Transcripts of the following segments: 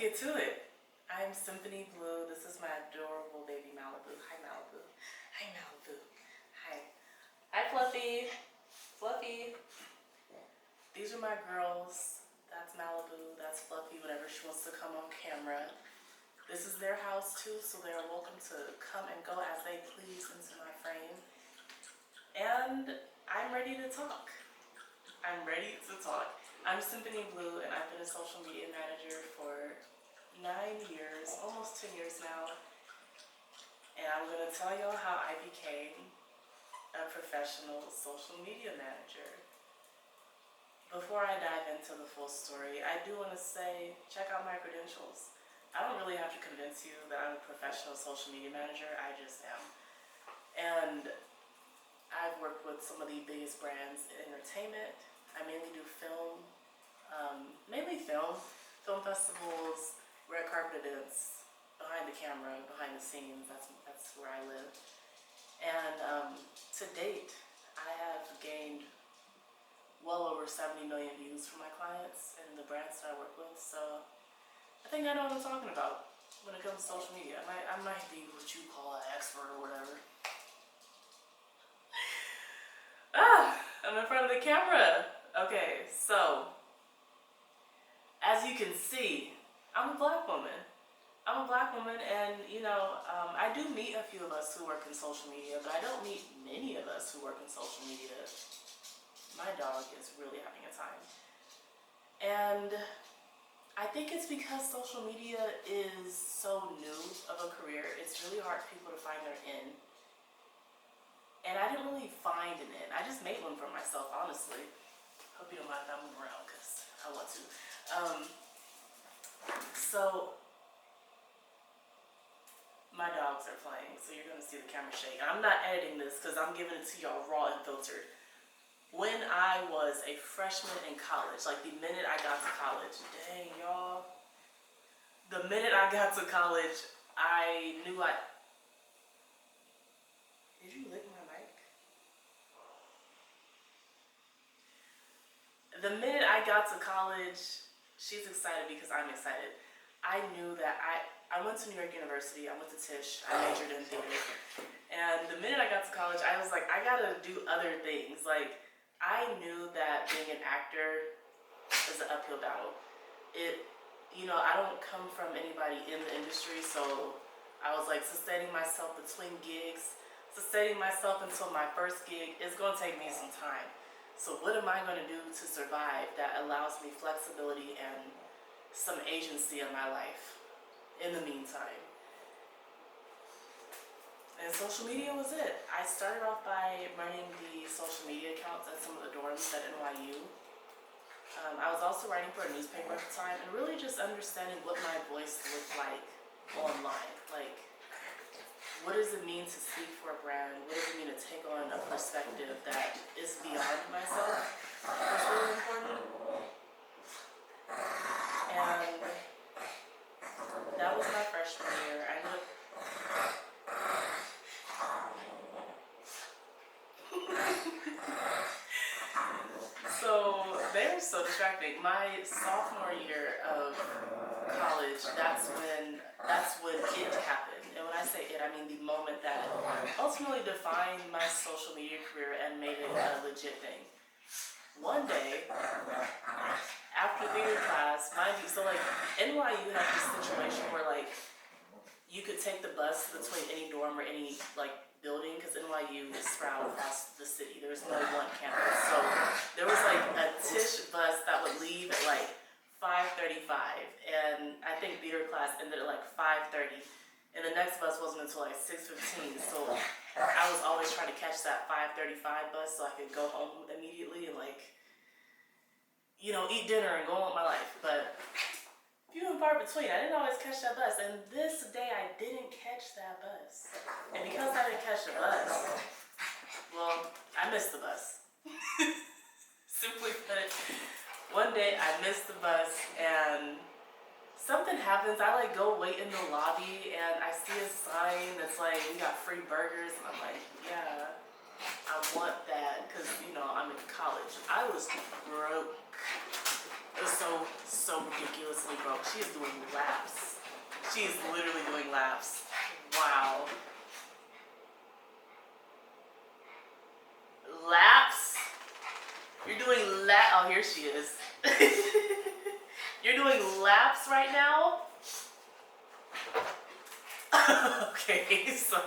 get to it. I'm Symphony Blue. This is my adorable baby Malibu. Hi, Malibu. Hi, Malibu. Hi. Hi, Fluffy. Fluffy. These are my girls. That's Malibu. That's Fluffy, whenever she wants to come on camera. This is their house too, so they are welcome to come and go as they please into my frame. And I'm ready to talk. I'm ready to talk. I'm Symphony Blue, and I've been a social media manager for 9 years, almost 10 years now. And I'm going to tell y'all how I became a professional social media manager. Before I dive into the full story, I do want to say, check out my credentials. I don't really have to convince you that I'm a professional social media manager, I just am. And I've worked with some of the biggest brands in entertainment. I mainly do film, mainly film festivals, red carpet events, behind the camera, behind the scenes. That's where I live. And to date, I have gained well over 70 million views from my clients and the brands that I work with. So I think I know what I'm talking about when it comes to social media. I might be what you call an expert or whatever. I'm in front of the camera. Okay, so as you can see, I'm a black woman. I'm a black woman, and I do meet a few of us who work in social media, but I don't meet many of us who work in social media. My dog is really having a time. And I think it's because social media is so new of a career. It's really hard for people to find their in. And I didn't really find an in. I just made one for myself, honestly. Hope you don't mind if I move around, because I want to. So my dogs are playing, so you're gonna see the camera shake. And I'm not editing this because I'm giving it to y'all raw and filtered. When I was a freshman in college, like the minute I got to college, dang y'all, the minute I got to college, I knew did you lick my mic? The minute I got to college, she's excited because I'm excited. I knew that I went to New York University, I went to Tisch, I majored in theater. And the minute I got to college, I was like, I gotta do other things. Like, I knew that being an actor is an uphill battle. I don't come from anybody in the industry, so I was like sustaining myself between gigs, sustaining myself until my first gig is gonna take me some time. So what am I gonna do to survive that allows me flexibility and some agency in my life in the meantime? And social media was it. I started off by running the social media accounts at some of the dorms at NYU. I was also writing for a newspaper at the time and really just understanding what my voice looked like online. Like, what does it mean to speak for a brand? What does it mean to take on a perspective that is beyond myself? That's really important. And that was my freshman year. I ended up So they're so distracting. My sophomore year of college, that's when it happened. And when I say it, I mean the moment that ultimately defined my social media career and made it a legit thing. One day, after theater class, mind you, so like NYU had this situation where like you could take the bus between any dorm or any like building, because NYU is spread across the city. There's no one campus. So there was like a Tisch bus that would leave at like 5:35, and I think theater class ended at like 5:30, and the next bus wasn't until like 6:15. So I was always trying to catch that 5:35 bus so I could go home immediately and eat dinner and go on with my life. But few and far between. I didn't always catch that bus, and this day I didn't catch that bus. And because I didn't catch the bus, well, I missed the bus. Simply put, one day I missed the bus, and something happens. I go wait in the lobby, and I see a sign that's like, we got free burgers, and I'm like, yeah, I want that because, you know, I'm in college. I was broke. It was so ridiculously broke. She is doing laps. She is literally doing laps. Wow. Laps? You're doing oh, here she is. You're doing laps right now? Okay, so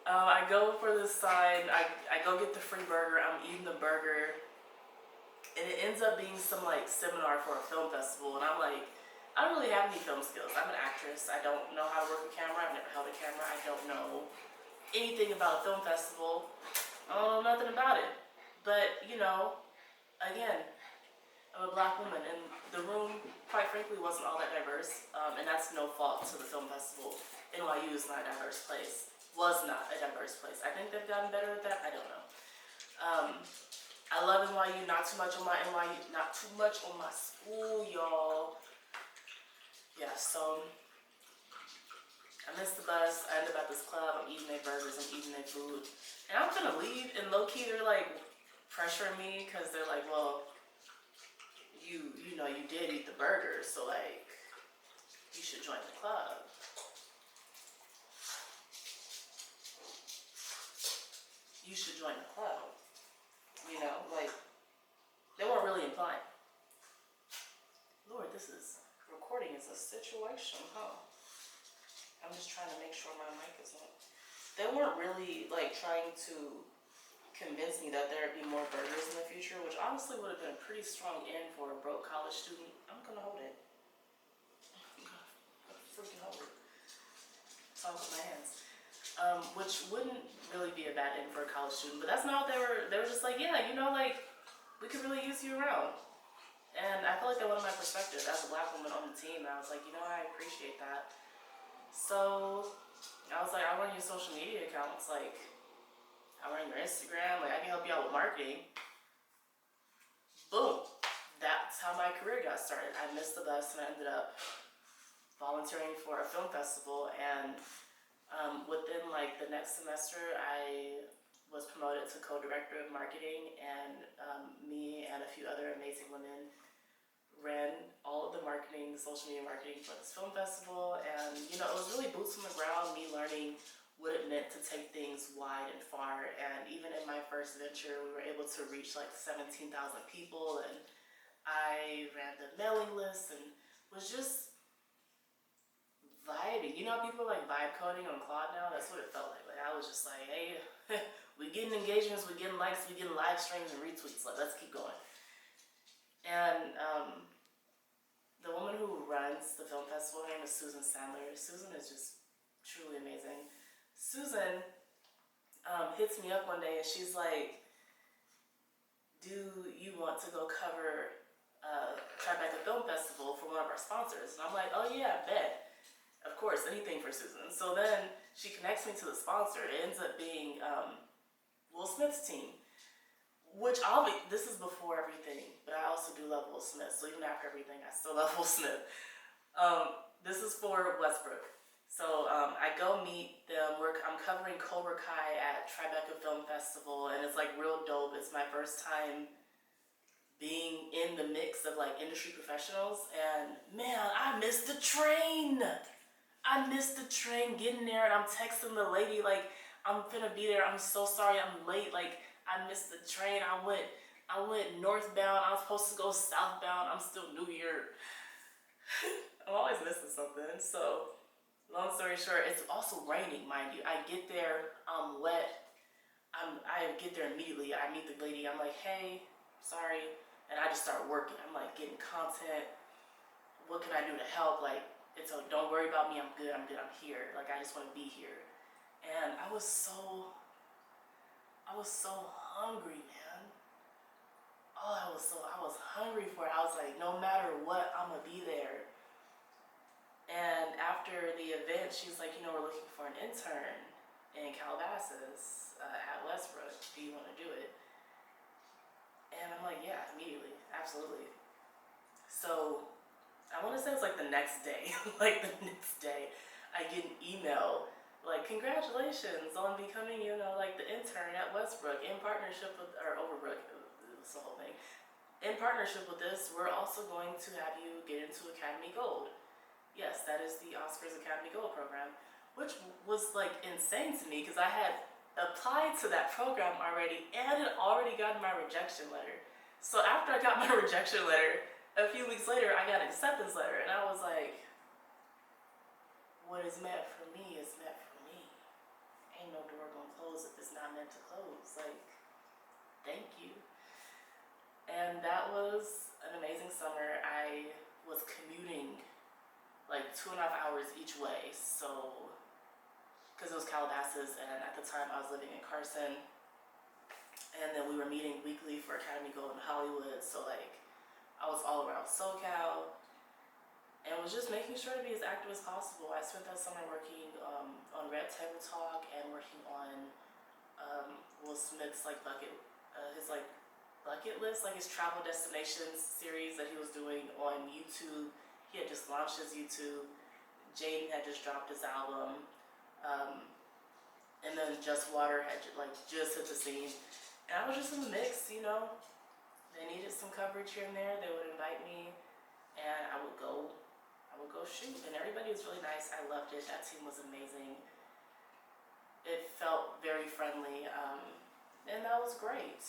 I go for the sign. I go get the free burger. I'm eating the burger, and it ends up being some like seminar for a film festival. And I'm like, I don't really have any film skills. I'm an actress. I don't know how to work a camera. I've never held a camera. I don't know anything about a film festival. I don't know nothing about it. But you know, again, I'm a black woman, and the room, quite frankly, wasn't all that diverse, and that's no fault to the film festival. NYU is not a diverse place. Was not a diverse place. I think they've gotten better at that. I don't know. I love NYU. Not too much on my NYU. Not too much on my school, y'all. Yeah. So I missed the bus. I end up at this club. I'm eating their burgers. I'm eating their food, and I'm gonna leave. And low key, they're like pressuring me because they're like, well, you know, you did eat the burger, so like, you should join the club. You should join the club. You know, like, they weren't really implying. Lord, this is, recording is a situation, huh? I'm just trying to make sure my mic isn't. They weren't really like trying to convince me that there'd be more burgers in the future, which honestly would have been a pretty strong end for a broke college student. I'm gonna hold it. I'm gonna freaking hold it. Talk with my hands. Which wouldn't really be a bad end for a college student, but that's not what they were. They were just like, yeah, you know, like, we could really use you around. And I feel like they wanted my perspective as a black woman on the team. And I was like, you know, I appreciate that. So I was like, I run your social media accounts, like, I run your Instagram, like, I can help you out with marketing. Boom. That's how my career got started. I missed the bus and I ended up volunteering for a film festival, and within like the next semester, I was promoted to co-director of marketing, and me and a few other amazing women ran all of the marketing, the social media marketing for this film festival. And you know, it was really boots on the ground, me learning what it meant to take things wide and far. And even in my first venture, we were able to reach like 17,000 people, and I ran the mailing list and was just vibing. You know, people like vibe coding on Claude now. That's what it felt like. Like, I was just like, hey, we getting engagements, we getting likes, we getting live streams and retweets. Like, let's keep going. And the woman who runs the film festival, her name is Susan Sandler. Susan is just truly amazing. Susan hits me up one day and she's like, do you want to go cover Tribeca Film Festival for one of our sponsors? And I'm like, oh yeah, I bet. Of course, anything for Susan. So then she connects me to the sponsor. It ends up being Will Smith's team, which this is before everything, but I also do love Will Smith. So even after everything, I still love Will Smith. This is for Westbrook. So I go meet them. I'm covering Cobra Kai at Tribeca Film Festival, and it's like real dope. It's my first time being in the mix of like industry professionals, and man, I missed the train. I missed the train getting there, and I'm texting the lady like, I'm finna be there. I'm so sorry I'm late. Like, I missed the train. I went northbound. I was supposed to go southbound. I'm still new here. I'm always missing something. So long story short, it's also raining, mind you. I get there, I'm wet. I get there immediately. I meet the lady. I'm like, hey, sorry. And I just start working. I'm like getting content. What can I do to help? Like, don't worry about me. I'm good. I'm here. Like, I just want to be here. And I was so hungry, man. I was hungry for it. I was like, no matter what, I'm gonna be there. And after the event, she's like, you know, we're looking for an intern in Calabasas at Westbrook. Do you want to do it? And I'm like, yeah, immediately, absolutely. So I want to say it's like the next day, I get an email like, like, congratulations on becoming, you know, like the intern at Westbrook in partnership with, or Overbrook, it's the whole thing. In partnership with this, we're also going to have you get into Academy Gold. Yes, that is the Oscars Academy Gold program, which was like insane to me because I had applied to that program already and had already gotten my rejection letter. So after I got my rejection letter, a few weeks later, I got an acceptance letter, and I was like, what is meant for me is meant for me. Ain't no door gonna close if it's not meant to close. Like, thank you. And that was an amazing summer. I was commuting like 2.5 hours each way, so, because it was Calabasas, and at the time I was living in Carson, and then we were meeting weekly for Academy Gold in Hollywood, so like, I was all around SoCal, and was just making sure to be as active as possible. I spent that summer working on Red Table Talk and working on Will Smith's like his like bucket list, like his travel destinations series that he was doing on YouTube. He had just launched his YouTube. Jaden had just dropped his album, and then Just Water had just hit the scene, and I was just in the mix, you know. They needed some coverage here and there. They would invite me, and I would go shoot, and everybody was really nice. I loved it. That team was amazing. It felt very friendly, and that was great.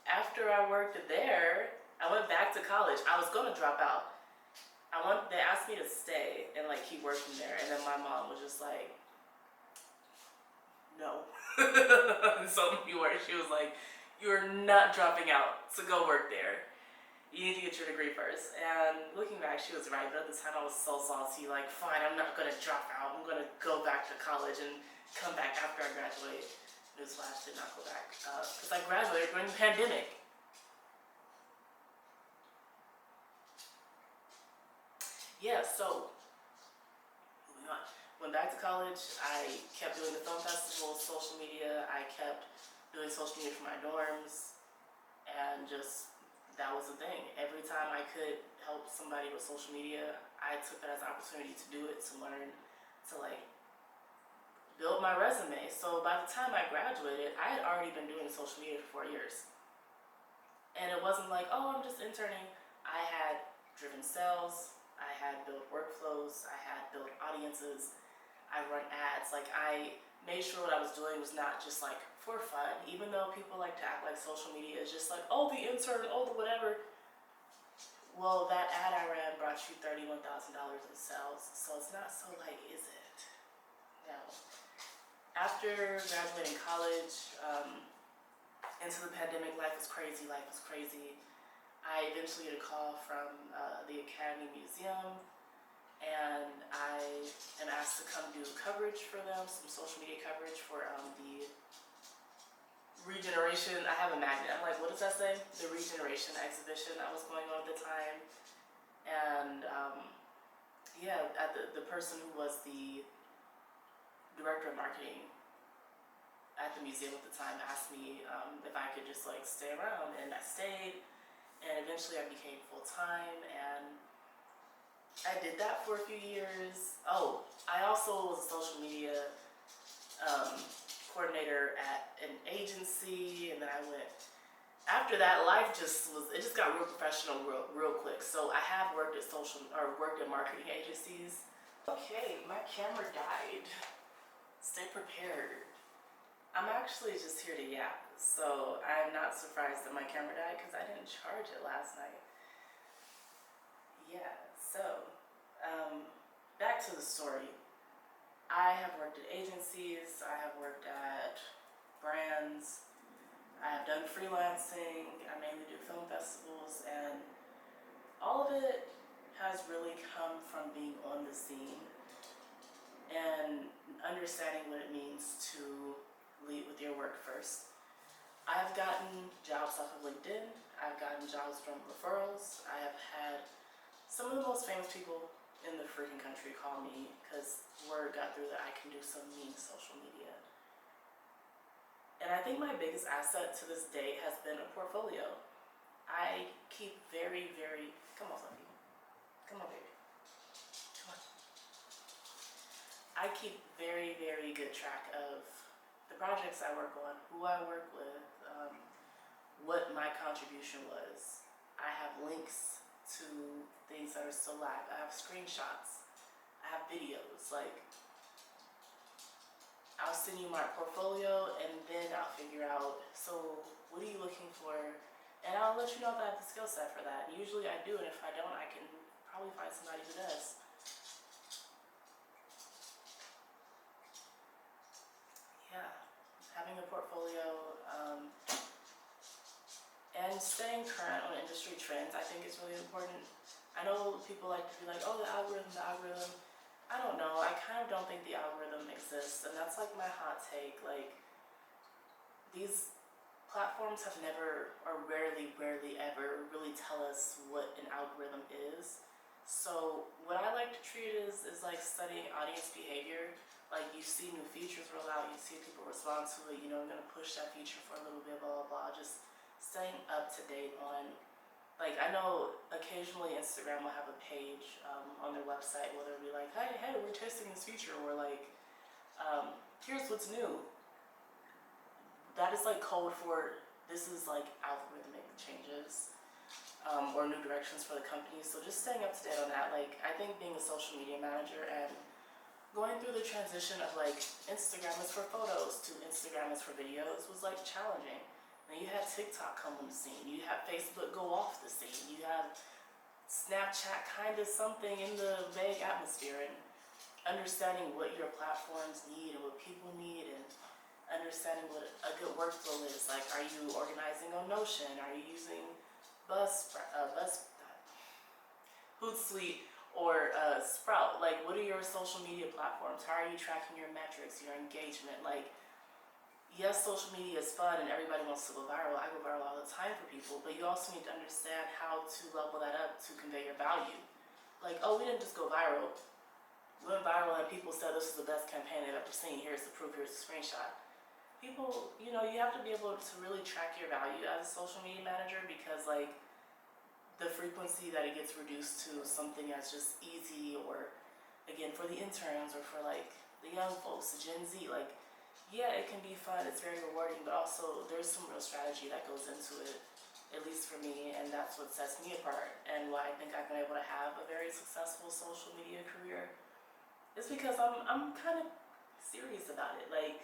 After I worked there, I went back to college. I was gonna drop out. They asked me to stay and like keep working there, and then my mom was just like, no. So she was like, you're not dropping out, so go work there. You need to get your degree first. And looking back, she was right, but at the time I was so salty, like, fine, I'm not gonna drop out. I'm gonna go back to college and come back after I graduate. Newsflash, did not go back, because I graduated during the pandemic. Yeah, so, moving on. Went back to college, I kept doing the film festival, social media, I kept doing social media for my dorms, and just, that was the thing. Every time I could help somebody with social media, I took that as an opportunity to do it, to learn, to like, build my resume. So by the time I graduated, I had already been doing social media for 4 years. And it wasn't like, oh, I'm just interning. I had driven sales, I had built workflows, I had built audiences, I run ads. Like, I made sure what I was doing was not just like for fun, even though people like to act like social media is just like, oh, the intern, oh, the whatever. Well, that ad I ran brought you $31,000 in sales, so it's not so like, is it? No. After graduating college, into the pandemic, life was crazy, I eventually get a call from the Academy Museum, and I am asked to come do coverage for them, some social media coverage for the Regeneration. I have a magnet. I'm like, what does that say? The Regeneration exhibition that was going on at the time. And yeah, the person who was the director of marketing at the museum at the time asked me if I could just like stay around, and I stayed, and eventually I became full-time, and I did that for a few years. Oh, I also was a social media coordinator at an agency, and then I went, after that, life just got real professional real quick. So I have worked at marketing agencies. Okay, my camera died. Stay prepared. I'm actually just here to yap, so I'm not surprised that my camera died because I didn't charge it last night. Yeah, so, back to the story. I have worked at agencies, I have worked at brands, I have done freelancing, I mainly do film festivals, and all of it has really come from being on the scene and understanding what it means to lead with your work first. I've gotten jobs off of LinkedIn, I've gotten jobs from referrals, I have had some of the most famous people in the freaking country call me because word got through that I can do some mean social media. And I think my biggest asset to this day has been a portfolio. I keep very, come on, Fluffy. Come on, baby. Come on. I I keep very, very good track of the projects I work on, who I work with, what my contribution was. I have links to things that are still live. I have screenshots. I have videos. Like, I'll send you my portfolio and then I'll figure out, so what are you looking for? And I'll let you know if I have the skill set for that. Usually I do, and if I don't, I can probably find somebody who does. Yeah, having a portfolio, and staying current on industry trends, I think is really important. I know people like to be like, oh, the algorithm, the algorithm. I don't know. I kind of don't think the algorithm exists, and that's like my hot take. Like, these platforms have never, or rarely ever really tell us what an algorithm is. So what I like to treat it is like studying audience behavior. Like, you see new features roll out, you see people respond to it, you know, I'm gonna push that feature for a little bit, blah, blah, blah. Just staying up to date on, like, I know occasionally Instagram will have a page on their website where they'll be like, hey, we're testing this feature, or like, here's what's new. That is like code for, this is like algorithmic changes, or new directions for the company. So just staying up to date on that. Like, I think being a social media manager and going through the transition of like Instagram is for photos to Instagram is for videos was like challenging. Then you had TikTok come on the scene. You have Facebook go off the scene. You have Snapchat kind of something in the vague atmosphere, and understanding what your platforms need and what people need, and understanding what a good workflow is. Like, are you organizing on Notion? Are you using Hootsuite or Sprout? Like, what are your social media platforms? How are you tracking your metrics, your engagement? Like, yes, social media is fun and everybody wants to go viral. I go viral all the time for people, but you also need to understand how to level that up to convey your value. Like, oh, we didn't just go viral. We went viral and people said this is the best campaign they've ever seen. Here's the proof, here's the screenshot. People, you know, you have to be able to really track your value as a social media manager, because like, the frequency that it gets reduced to something as just easy, or again, for the interns or for like the young folks, the Gen Z, like, yeah, it can be fun, it's very rewarding, but also there's some real strategy that goes into it, at least for me, and that's what sets me apart, and why I think I've been able to have a very successful social media career is because I'm kind of serious about it. Like,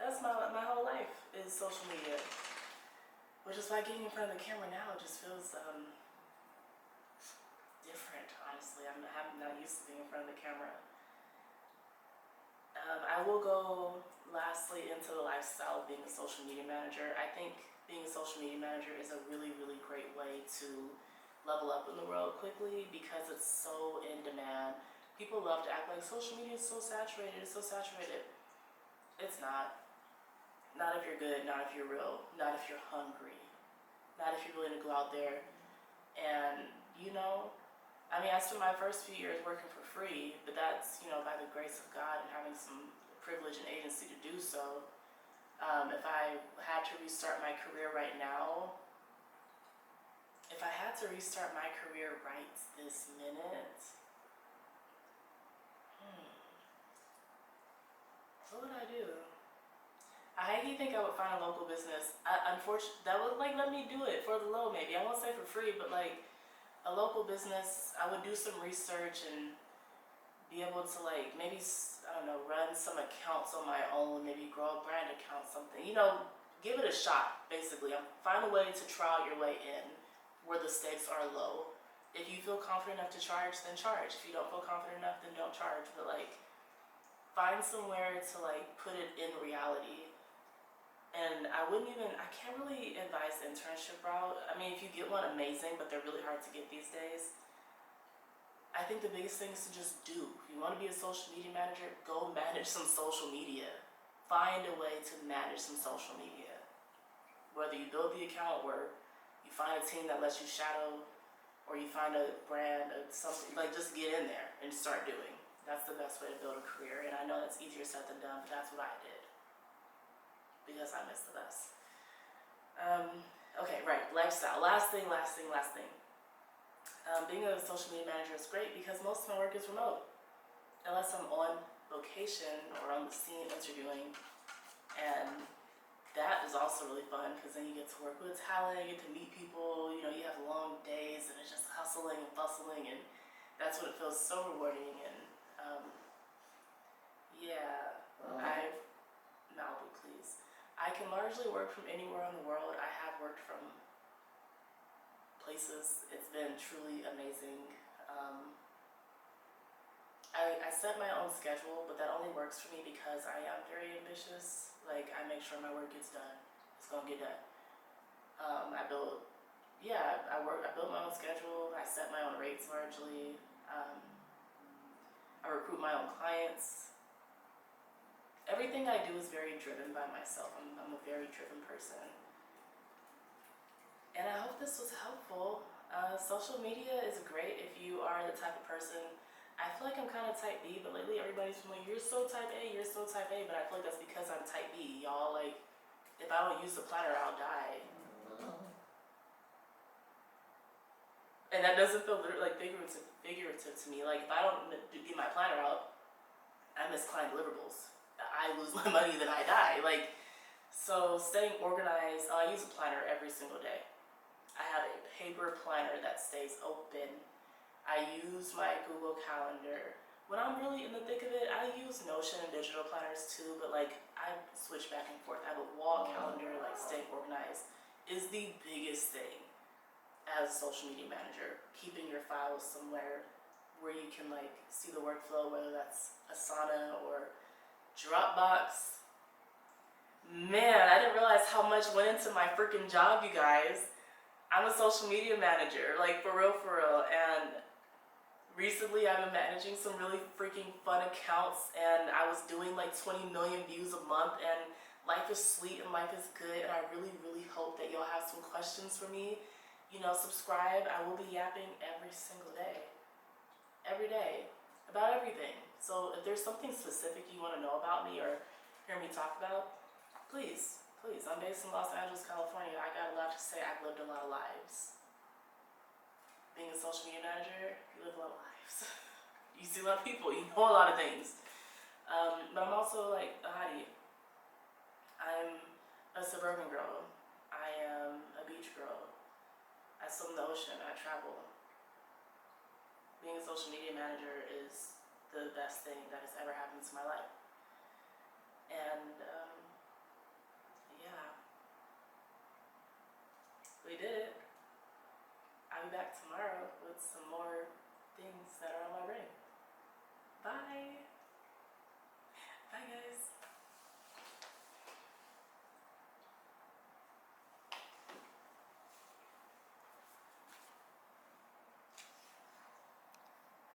that's my whole life is social media, which is why getting in front of the camera now just feels different, honestly. I'm not used to being in front of the camera. I will go lastly into the lifestyle of being a social media manager. I think being a social media manager is a really, really great way to level up in the world quickly, because it's so in demand. People love to act like social media is so saturated, it's so saturated. It's not. Not if you're good, not if you're real, not if you're hungry, not if you're willing to go out there and, you know, I mean, I spent my first few years working for free, but that's, you know, by the grace of God and having some privilege and agency to do so. If I had to restart my career right now, right this minute, what would I do? I think I would find a local business. Unfortunately, that would like let me do it for the low, maybe. I won't say for free, but like a local business, I would do some research and be able to like maybe, I don't know, run some accounts on my own, maybe grow a brand account, something, you know, give it a shot, basically. Find a way to trial your way in where the stakes are low. If you feel confident enough to charge, then charge. If you don't feel confident enough, then don't charge. But like, find somewhere to like put it in reality. And I can't really advise the internship route. I mean, if you get one, amazing, but they're really hard to get these days. I think the biggest thing is to just do. If you want to be a social media manager, go manage some social media. Find a way to manage some social media. Whether you build the account or you find a team that lets you shadow, or you find a brand or something, like just get in there and start doing. That's the best way to build a career. And I know that's easier said than done, but that's what I did, because I miss the bus. Okay, right, lifestyle. Last thing. Being a social media manager is great because most of my work is remote. unless I'm on location or on the scene interviewing. And that is also really fun because then you get to work with talent, you get to meet people, you know, you have long days and it's just hustling and bustling, and that's when it feels so rewarding. And yeah, Malibu, please. I can largely work from anywhere in the world. I have worked from places. It's been truly amazing. I set my own schedule, but that only works for me because I am very ambitious. Like, I make sure my work gets done. It's gonna get done. I built, yeah, I built my own schedule. I set my own rates largely. I recruit my own clients. Everything I do is very driven by myself. I'm a very driven person. And I hope this was helpful. Social media is great if you are the type of person. I feel like I'm kind of type B, but lately everybody's been like, you're so type A, you're so type A, but I feel like that's because I'm type B. Y'all, like, if I don't use the planner, I'll die. And that doesn't feel like figurative to me. Like, if I don't get my planner out, I miss client deliverables. I lose my money, then I die. Like, so staying organized, I use a planner every single day. I have a paper planner that stays open. I use my Google Calendar. When I'm really in the thick of it, I use Notion and digital planners too, but like, I switch back and forth. I have a wall calendar. Like, staying organized is the biggest thing as a social media manager. Keeping your files somewhere where you can like see the workflow, whether that's Asana or Dropbox. Man, I didn't realize how much went into my freaking job, you guys. I'm a social media manager, like, for real, and recently I've been managing some really freaking fun accounts, and I was doing like 20 million views a month, and life is sweet and life is good, and I really, really hope that y'all have some questions for me. You know, subscribe. I will be yapping every single day. Every day. About everything. So if there's something specific you want to know about me or hear me talk about, please, please. I'm based in Los Angeles, California. I got a lot to say. I've lived a lot of lives. Being a social media manager, you live a lot of lives. You see a lot of people. You know a lot of things. But I'm also like a hottie. I'm a suburban girl. I am a beach girl. I swim the ocean. I travel. Being a social media manager is the best thing that has ever happened to my life. And yeah, we did it. I'll be back tomorrow with some more things that are on my brain. Bye.